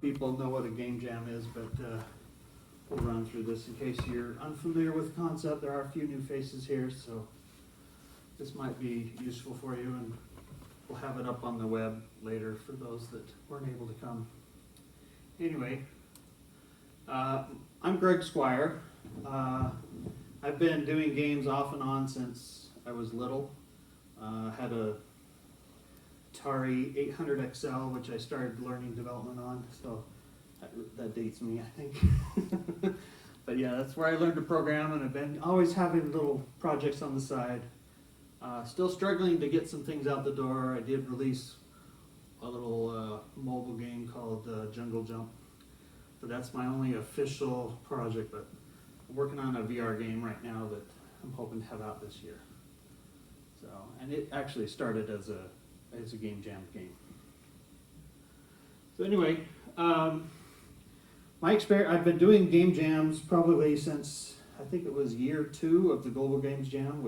People know what a game jam is, but we'll run through this in case you're unfamiliar with the concept. There are a few new faces here, so this might be useful for you, and we'll have it up on the web later for those that weren't able to come. Anyway, I'm Greg Squire. I've been doing games off and on since I was little. Had a Atari 800 XL, which I started learning development on, so that dates me, I think. But yeah, that's where I learned to program, and I've been always having little projects on the side. Still struggling to get some things out the door. I did release a little mobile game called Jungle Jump, but that's my only official project. But I'm working on a VR game right now that I'm hoping to have out this year. So, and it actually started as a game jam game. So anyway, my experience, I've been doing game jams probably since, I think it was year 2 of the Global Games Jam,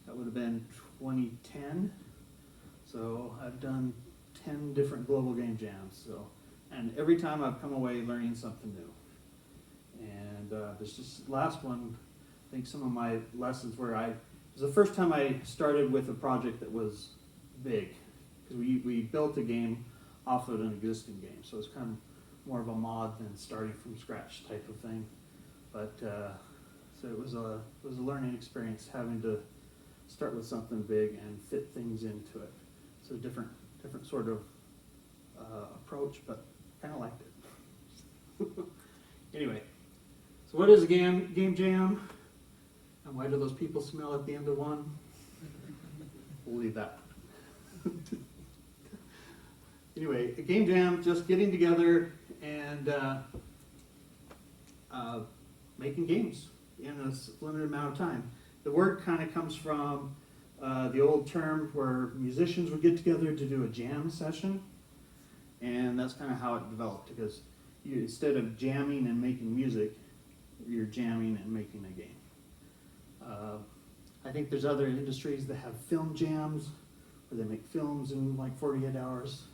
that would have been 2010. So I've done 10 different global game jams. So, and every time I've come away learning something new. And this just last one, I think some of my lessons where it was the first time I started with a project that was big, because we built a game off of an existing game, so it's kind of more of a mod than starting from scratch type of thing. But so it was a learning experience having to start with something big and fit things into it. So different sort of approach, but kind of liked it. Anyway, so what is a game jam, and why do those people smell at the end of one? We'll leave that. Anyway, a game jam, just getting together and making games in a limited amount of time. The word kind of comes from the old term where musicians would get together to do a jam session, and that's kind of how it developed, because instead of jamming and making music, you're jamming and making a game. I think there's other industries that have film jams, where they make films in like 48 hours.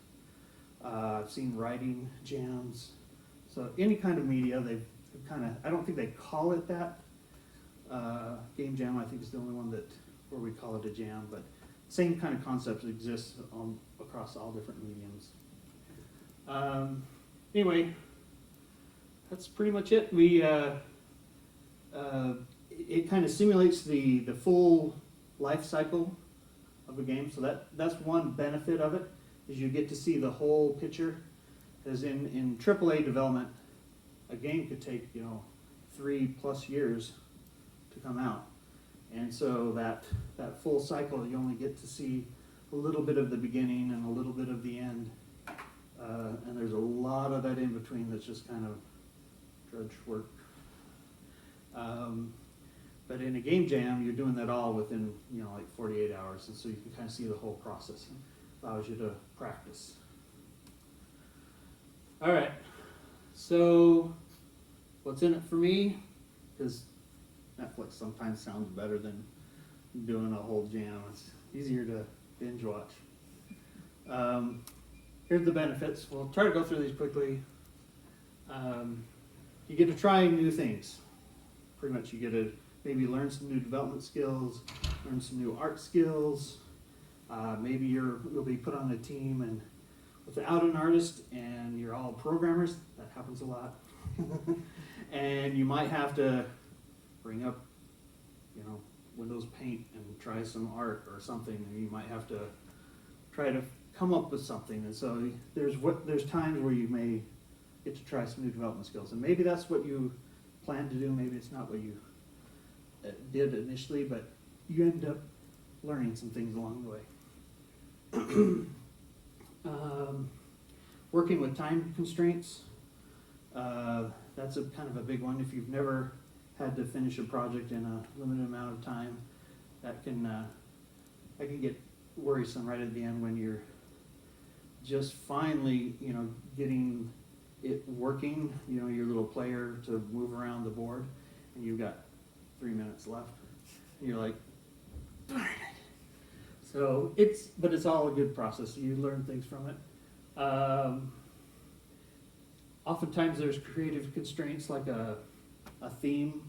I've seen writing jams. So any kind of media, they've kind of, I don't think they call it that. Game jam, I think, is the only one where we call it a jam, but same kind of concept exists across all different mediums. Anyway, that's pretty much it. It kind of simulates the full life cycle of a game, so that's one benefit of it, is you get to see the whole picture. As in AAA development, a game could take 3+ years to come out, and so that full cycle, you only get to see a little bit of the beginning and a little bit of the end, and there's a lot of that in between that's just kind of drudge work. But in a game jam, you're doing that all within like 48 hours, and so you can kind of see the whole process. And allows you to practice. All right, so what's in it for me? Because Netflix sometimes sounds better than doing a whole jam. It's easier to binge watch. Here's the benefits. We'll try to go through these quickly. You get to try new things. Pretty much you get to maybe learn some new development skills, learn some new art skills. Maybe you'll be put on a team and without an artist, and you're all programmers. That happens a lot. And you might have to bring up, Windows Paint and try some art or something, and you might have to try to come up with something. And so there's times where you may get to try some new development skills, and maybe that's what you plan to do. Maybe it's not what you did initially, but you end up learning some things along the way. Working with time constraints, that's a kind of a big one. If you've never had to finish a project in a limited amount of time, that can get worrisome right at the end when you're just finally getting it working, your little player to move around the board, and you've got 3 minutes left, and you're like, darn it. So it's all a good process. You learn things from it. Oftentimes there's creative constraints like a theme,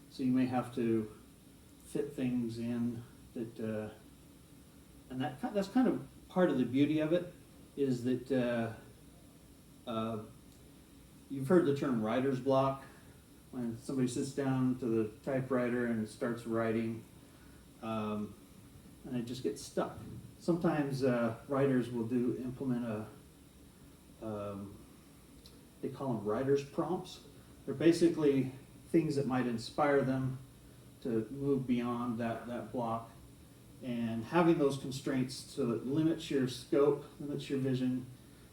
so you may have to fit things in that, and that's kind of part of the beauty of it, is that you've heard the term writer's block, when somebody sits down to the typewriter and starts writing, and it just gets stuck. Sometimes writers will implement they call them writer's prompts. They're basically things that might inspire them to move beyond that block. And having those constraints so it limits your scope, limits your vision,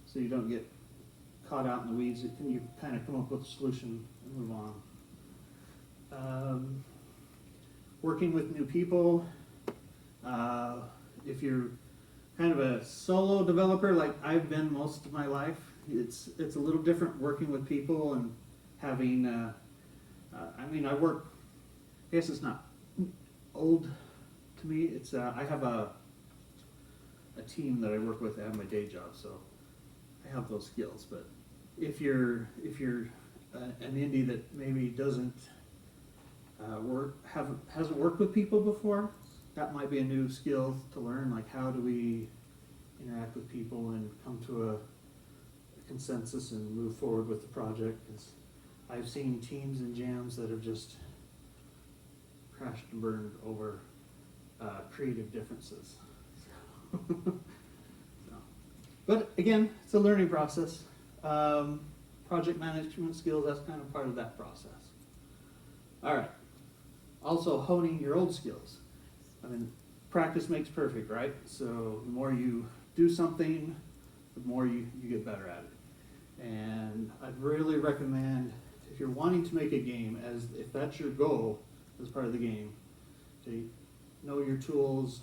so you don't get caught out in the weeds, you kind of come up with a solution and move on. Working with new people, if you're kind of a solo developer like I've been most of my life, it's a little different working with people and having, I work, I guess it's not old to me, it's I have a team that I work with. I have my day job, so I have those skills. But if you're an indie that maybe doesn't hasn't worked with people before, that might be a new skill to learn. Like, how do we interact with people and come to a consensus and move forward with the project? Because I've seen teams and jams that have just crashed and burned over creative differences. But again, it's a learning process. Project management skills, that's kind of part of that process. All right. Also, honing your old skills. I mean, practice makes perfect, right? So the more you do something, the more you get better at it. And I'd really recommend, if you're wanting to make a game, if that's your goal as part of the game, to know your tools,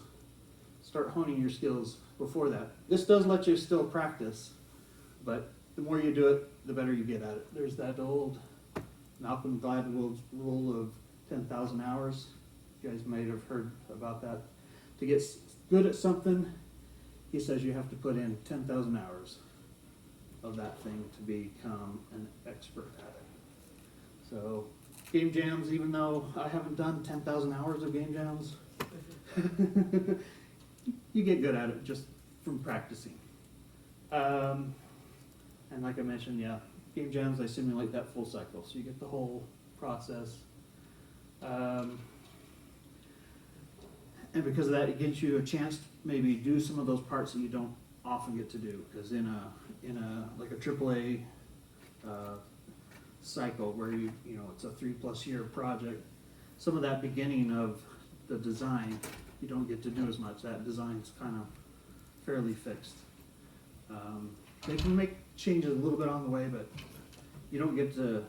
start honing your skills before that. This does let you still practice, but the more you do it, the better you get at it. There's that old Malcolm Gladwell's rule of 10,000 hours. You guys might have heard about that. To get good at something, he says you have to put in 10,000 hours of that thing to become an expert at it. So game jams, even though I haven't done 10,000 hours of game jams, you get good at it just from practicing. And like I mentioned, yeah, game jams, I simulate that full cycle, so you get the whole process. And because of that, it gives you a chance to maybe do some of those parts that you don't often get to do. Because in a like a AAA cycle where it's a 3+ year project, some of that beginning of the design you don't get to do as much. That design's kind of fairly fixed. They can make changes a little bit on the way, but you don't get to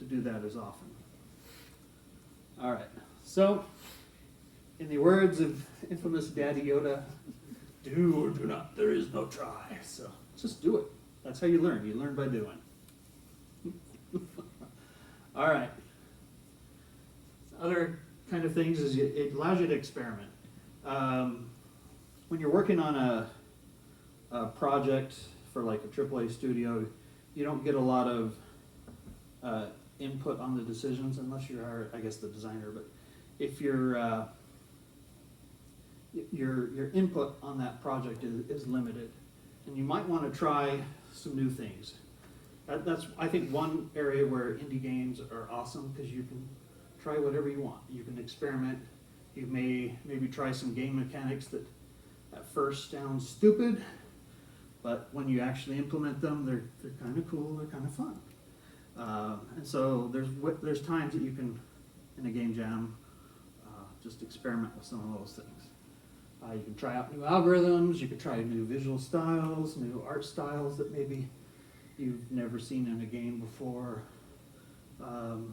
do that as often. All right, so in the words of infamous Daddy Yoda, do or do not, there is no try. So just do it. That's how you learn. You learn by doing. All right. Other kind of things is it allows you to experiment. When you're working on a project for like a AAA studio, you don't get a lot of input on the decisions unless you are, I guess, the designer. But if your input on that project is limited, and you might want to try some new things. That's, I think, one area where indie games are awesome, because you can try whatever you want. You can experiment. You may maybe try some game mechanics that at first sound stupid, but when you actually implement them, they're kind of cool. They're kind of fun. And so there's times that you can, in a game jam, just experiment with some of those things. You can try out new algorithms. You can try new visual styles, new art styles that maybe you've never seen in a game before. I've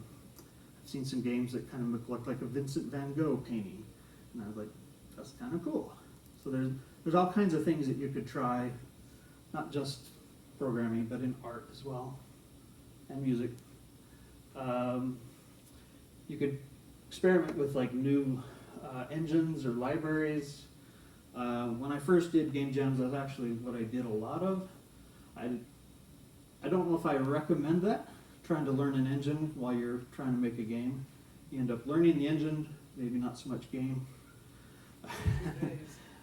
seen some games that kind of look like a Vincent van Gogh painting, and I was like, that's kind of cool. So there's all kinds of things that you could try, not just programming, but in art as well, and music. You could experiment with like new engines or libraries. When I first did game jams, that's actually what I did a lot of. I don't know if I recommend that, trying to learn an engine while you're trying to make a game. You end up learning the engine, maybe not so much game.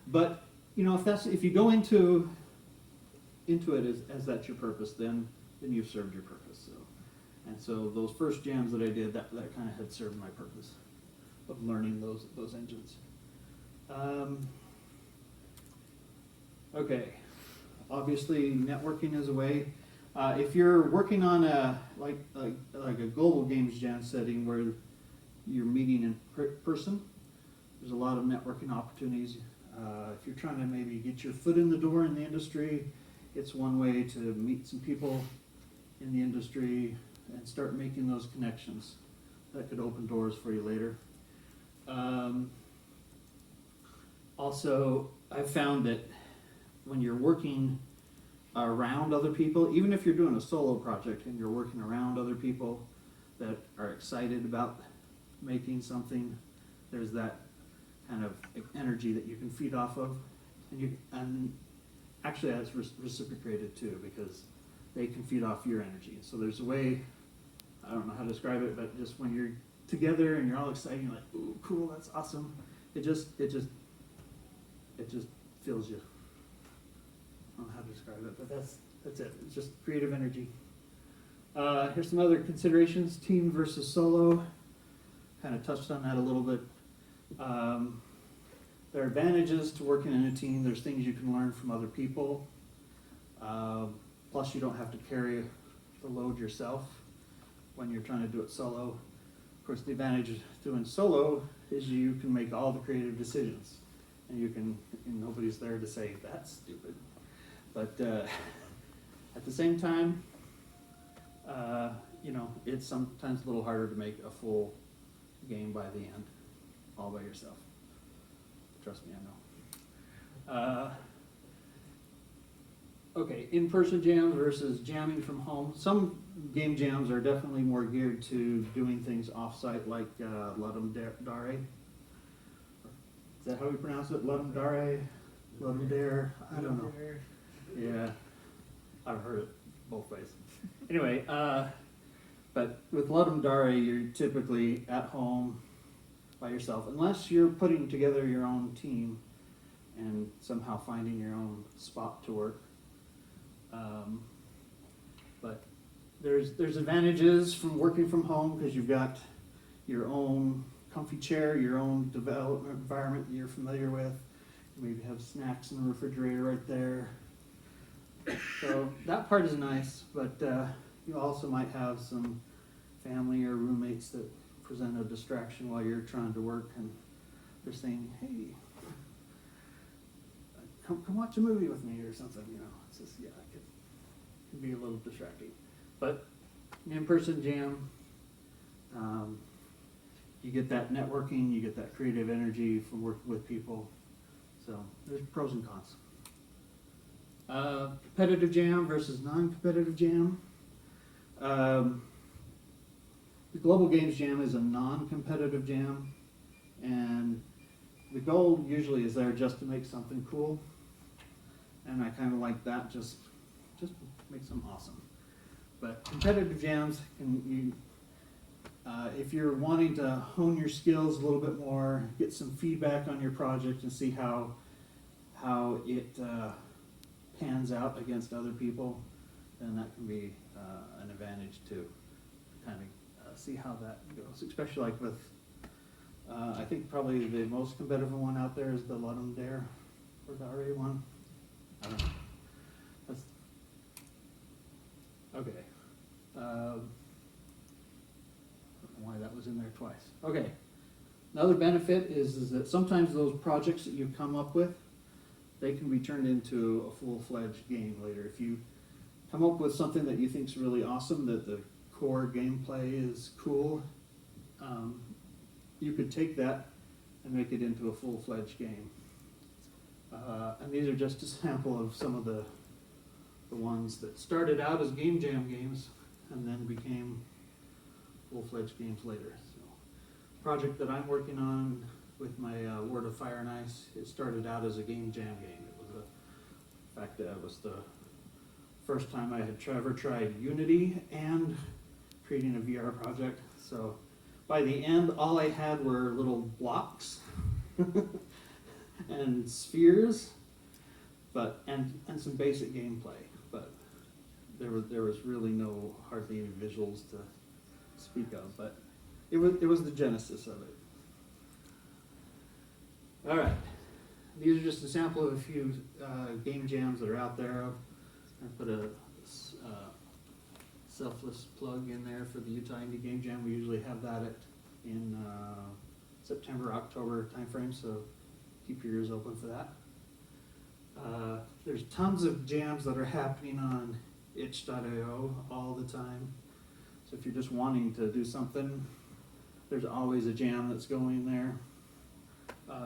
But if you go into it as that's your purpose, then you've served your purpose. So those first jams that I did, that kind of had served my purpose of learning those engines. Okay, obviously networking is a way. If you're working on a global games jam setting where you're meeting in person, there's a lot of networking opportunities. If you're trying to maybe get your foot in the door in the industry, it's one way to meet some people in the industry and start making those connections. That could open doors for you later. Also, I've found that when you're working around other people, even if you're doing a solo project and you're working around other people that are excited about making something, there's that kind of energy that you can feed off of, and actually that's reciprocated too, because they can feed off your energy. So there's a way, I don't know how to describe it, but just when you're together and you're all excited, you're like, ooh, cool, that's awesome. It just fills you. I don't know how to describe it, but that's it. It's just creative energy. Here's some other considerations: team versus solo. Kind of touched on that a little bit. There are advantages to working in a team. There's things you can learn from other people. Plus, you don't have to carry the load yourself when you're trying to do it solo. Of course, the advantage of doing solo is you can make all the creative decisions, and nobody's there to say that's stupid. But at the same time, it's sometimes a little harder to make a full game by the end, all by yourself. Trust me, I know. Okay, in-person jams versus jamming from home. Some game jams are definitely more geared to doing things off-site, like Ludum Dare. Is that how we pronounce it? Ludum Dare? Ludum Dare? I don't know. Yeah, I've heard it both ways. Anyway, but with Ludum Dare, you're typically at home by yourself, unless you're putting together your own team and somehow finding your own spot to work. But there's advantages from working from home, because you've got your own comfy chair, your own development environment that you're familiar with. You maybe have snacks in the refrigerator right there. So that part is nice, but you also might have some family or roommates that present a distraction while you're trying to work, and they're saying, hey, come watch a movie with me or something, It's just, it can be a little distracting. But an in-person jam, you get that networking, you get that creative energy from working with people. So there's pros and cons. Competitive jam versus non-competitive jam. The Global Games Jam is a non-competitive jam, and the goal usually is there just to make something cool, and I kind of like that, just make something awesome. But competitive jams, if you're wanting to hone your skills a little bit more, get some feedback on your project and see how it pans out against other people, then that can be an advantage too. Kind of see how that goes, especially like with, I think probably the most competitive one out there is the Ludum Dare, or the RA one. I don't know. Okay. I don't know why that was in there twice. Okay. Another benefit is that sometimes those projects that you come up with, they can be turned into a full-fledged game later. If you come up with something that you think is really awesome, that the core gameplay is cool, you could take that and make it into a full-fledged game. And these are just a sample of some of the ones that started out as game jam games and then became full-fledged games later. So, the project that I'm working on with my Word of Fire and Ice, it started out as a game jam game. It was it was the first time I had ever tried Unity and creating a VR project. So by the end, all I had were little blocks and spheres, but and some basic gameplay. But there was really hardly any visuals to speak of. But it was the genesis of it. All right, these are just a sample of a few game jams that are out there. I put a selfless plug in there for the Utah Indie Game Jam. We usually have that in September, October timeframe, so keep your ears open for that. There's tons of jams that are happening on itch.io all the time. So if you're just wanting to do something, there's always a jam that's going there.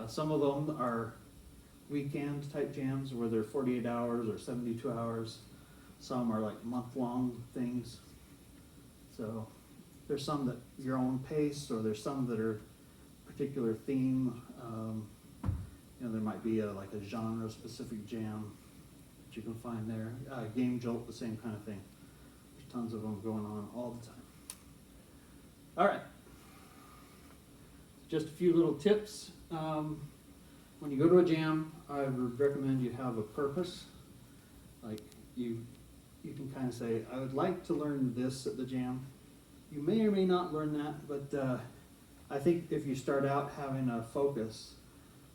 Some of them are weekend type jams where they're 48 hours or 72 hours. Some are like month-long things. So there's some that your own pace, or there's some that are particular theme. There might be like a genre-specific jam that you can find there. Game Jolt, the same kind of thing. There's tons of them going on all the time. All right. Just a few little tips. When you go to a jam, I would recommend you have a purpose. Like you can kind of say, I would like to learn this at the jam. You may or may not learn that, but I think if you start out having a focus,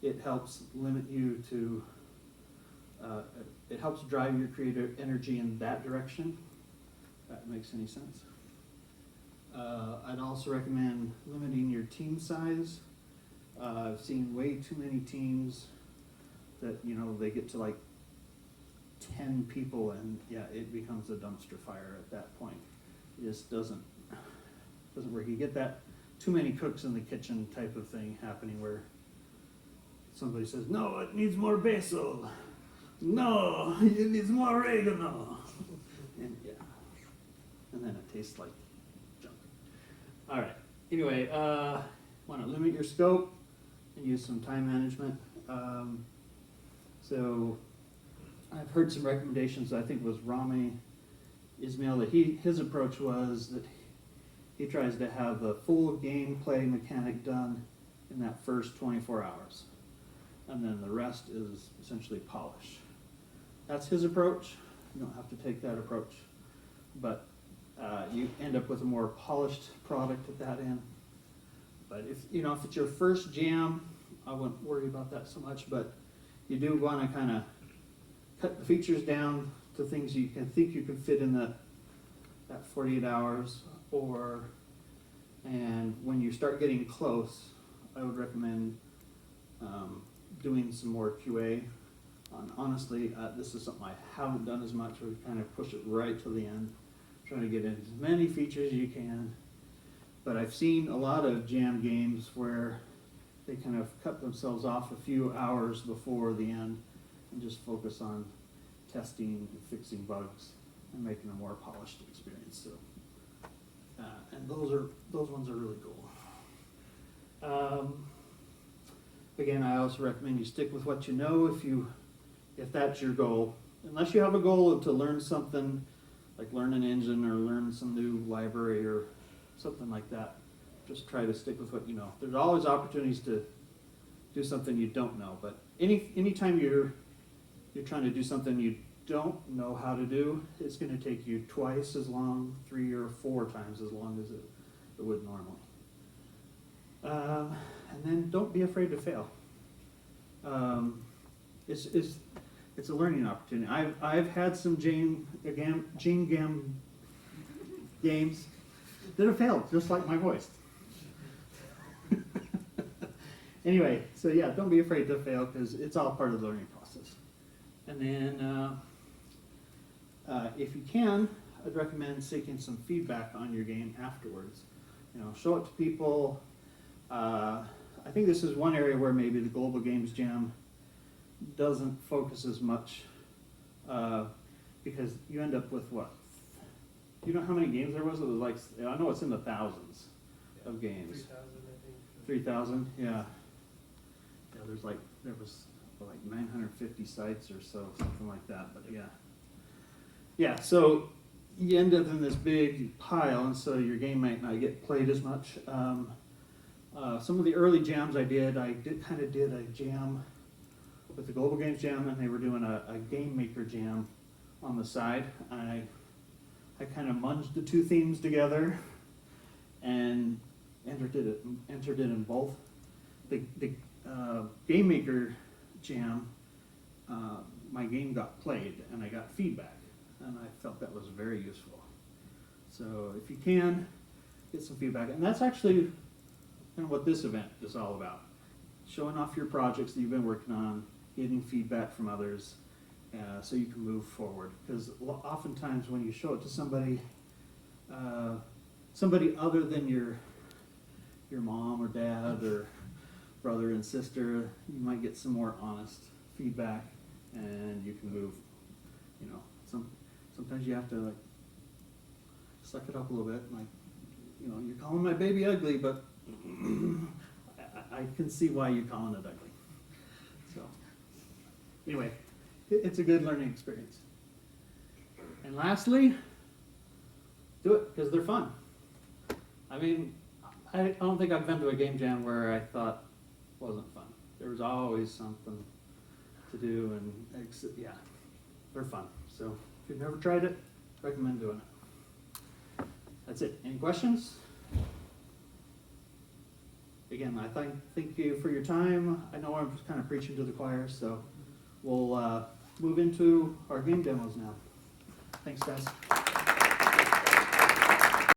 it helps limit you to, it helps drive your creative energy in that direction. If that makes any sense. I'd also recommend limiting your team size. I've seen way too many teams that, they get to like 10 people and it becomes a dumpster fire at that point. It just doesn't work. You get that too many cooks in the kitchen type of thing happening where somebody says, no, it needs more basil. No, it needs more oregano. And and then it tastes like junk. All right, anyway, want to limit your scope and use some time management. So I've heard some recommendations. I think it was Rami Ismail that his approach was that he tries to have the full gameplay mechanic done in that first 24 hours, and then the rest is essentially polish. That's his approach. You don't have to take that approach, but you end up with a more polished product at that end. But if it's your first jam, I wouldn't worry about that so much. But you do want to kind of cut the features down to things you can fit in that 48 hours. And when you start getting close, I would recommend doing some more QA. Honestly, this is something I haven't done as much. We kind of push it right to the end, trying to get in as many features as you can. But I've seen a lot of jam games where they kind of cut themselves off a few hours before the end and just focus on testing and fixing bugs and making a more polished experience. So, and those ones are really cool. Again, I also recommend you stick with what you know if that's your goal. Unless you have a goal to learn something, like learn an engine or learn some new library or something like that, just try to stick with what you know. There's always opportunities to do something you don't know, but anytime you're trying to do something you don't know how to do, it's going to take you twice as long, 3 or 4 times as long as it would normally. And then don't be afraid to fail. It's a learning opportunity. I've had some Gene Gam games that have failed, just like my voice. Anyway, so don't be afraid to fail because it's all part of the learning process. And then, if you can, I'd recommend seeking some feedback on your game afterwards. Show it to people. I think this is one area where maybe the Global Games Jam doesn't focus as much because you end up with what? Do you know how many games there was? It was like, I know it's in the thousands of games. 3,000, I think. 3,000, yeah. There was like 950 sites or so, something like that. But Yeah, so you end up in this big pile, and so your game might not get played as much. Some of the early jams I did kind of did a jam with the Global Games Jam, and they were doing a Game Maker Jam on the side. I kind of munged the two themes together and entered it in both. The Game Maker Jam, my game got played, and I got feedback, and I felt that was very useful. So if you can, get some feedback, and that's actually kind of what this event is all about. Showing off your projects that you've been working on, getting feedback from others, so you can move forward. Because oftentimes when you show it to somebody, somebody other than your mom or dad or brother and sister, you might get some more honest feedback, and you can move. You know, sometimes you have to like suck it up a little bit. Like, you know, you're calling my baby ugly, but I can see why you're calling it ugly. So, anyway, it's a good learning experience. And lastly, do it because they're fun. I mean, I don't think I've been to a game jam where I thought wasn't fun. There was always something to do, and yeah, they're fun. So if you've never tried it, recommend doing it. That's it. Any questions? Again, I thank you for your time. I know I'm kind of preaching to the choir, so we'll move into our game demos now. Thanks, guys.